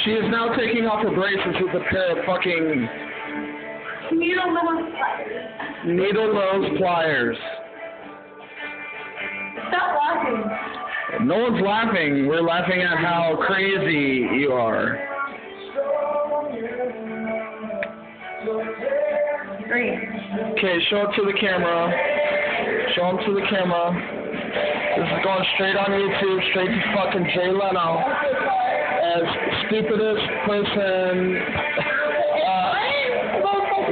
She is now taking off her braces with a pair of fucking needle nose pliers. Stop laughing. No one's laughing. We're laughing at how crazy you are. Great. Okay, show it to the camera. Show them to the camera. This is going straight on YouTube, straight to fucking Jay Leno. As stupidest person.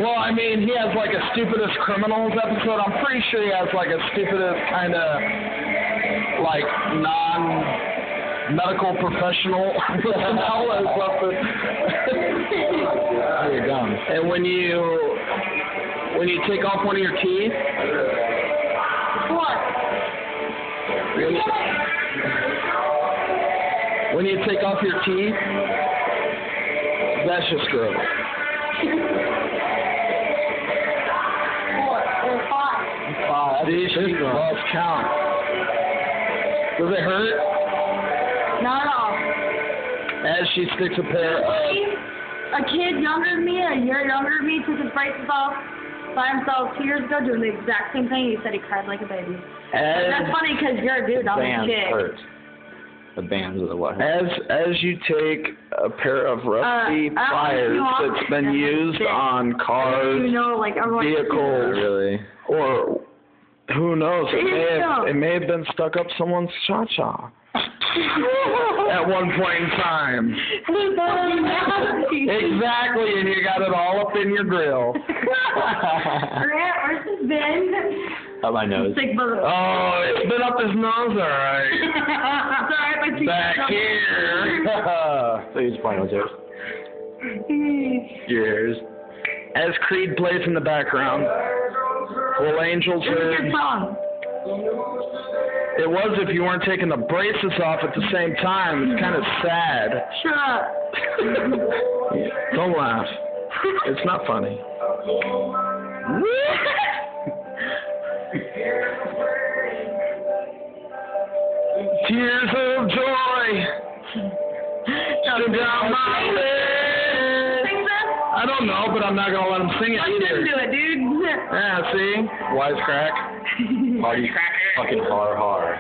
Well, I mean, he has like a stupidest criminals episode. I'm pretty sure he has like a stupidest kind of like non-medical professional personnel or something. You're dumb. And when you take off one of your teeth. What? When you take off your teeth, that's just gross. 4 or 5. 5. These she lost count. Does it hurt? Not at all. As she sticks a pair of... A kid younger than me, a year younger than me, took his braces off by himself 2 years ago doing the exact same thing. He said he cried like a baby. That's funny because you're a dude, I'm a chick. Hurt. The bands are the what? As you take a pair of rusty pliers that's been used on cars, vehicles, really, or who knows, it may have been stuck up someone's cha-cha at one point in time. Exactly, and you got it all up in your grill. Grant, where's his bin? Up my nose. Oh, it's been up his nose, all right. Back here. So you just point out yours. Yours. As Creed plays in the background, Will Angels are... It was if you weren't taking the braces off at the same time. It's kind of sad. Shut up. Don't laugh. It's not funny. Tears of joy. Down my way. I don't know, but I'm not going to let him sing it either. Do it, dude. Yeah, see? Wisecrack. Party fucking hard.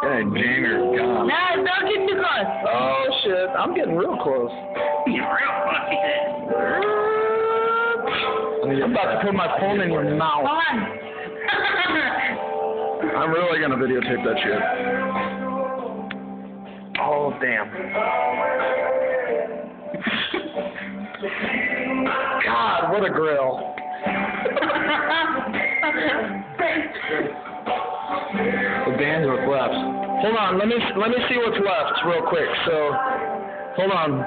Yeah, jam your gum. No, don't get too close. Oh, shit. I'm getting real close. I'm about to put my phone in your mouth. Hold on. I'm really going to videotape that shit. Oh, damn. God, what a grill. The bands were left. Hold on, let me see what's left real quick. So, hold on.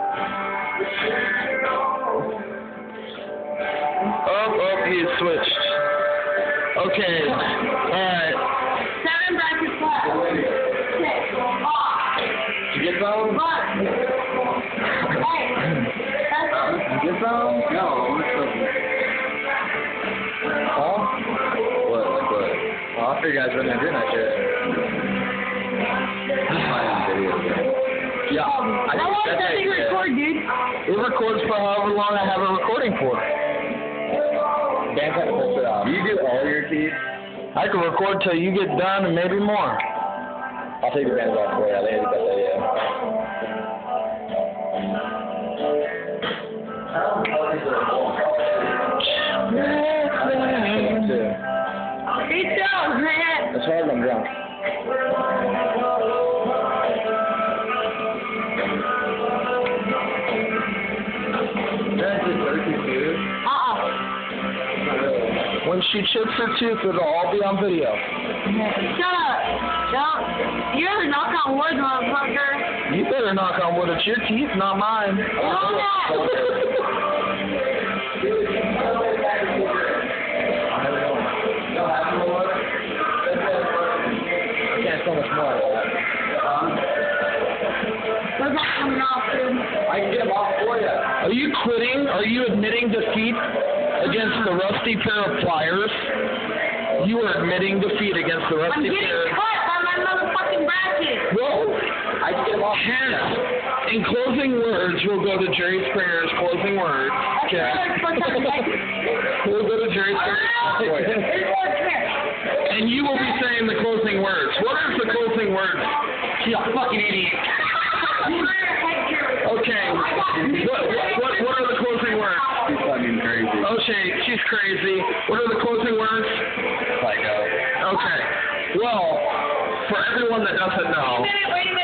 Oh, he switched. Okay, alright. 7 brackets left. 6 off. Did you get those? Look. Hey. That's Did you get those? No. Huh? What? Like what? Well, I figured you guys weren't doing that shit. Yeah. How long does that thing record, dude? It records for however long I have it recording for. Dan had to push it off. You do all your teeth? I can record till you get done and maybe more. I'll take the bands off for you. I think it's the best idea. Me too, man. That's hard when I'm drunk. When she chips her tooth, it'll all be on video. Shut up. Don't. You ever knock on wood, motherfucker? You better knock on wood. It's your teeth, not mine. Hold on. I can't so much more. Where's that coming off, dude? I can get them off for you. Are you quitting? Are you admitting defeat against the rusty pair of pliers? You are admitting defeat against the rusty pair. I'm getting cut by my motherfucking bracket. Well, I can get them off. Hannah, in closing words, we'll go to Jerry Springer's closing words. Okay. We'll go to Jerry Springer's. And you will be saying the closing words. What is the closing words? You fucking idiot. Okay. What are the closing words? She's fucking crazy. Okay, she's crazy. What are the closing words? Psycho. Okay. Well, for everyone that doesn't know,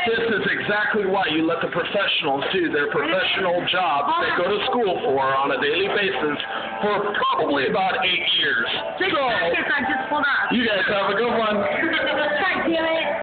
this is exactly why you let the professionals do their professional jobs they go to school for on a daily basis for probably about 8 years. Six So, brackets I just pulled up. you guys have a good one. God damn it.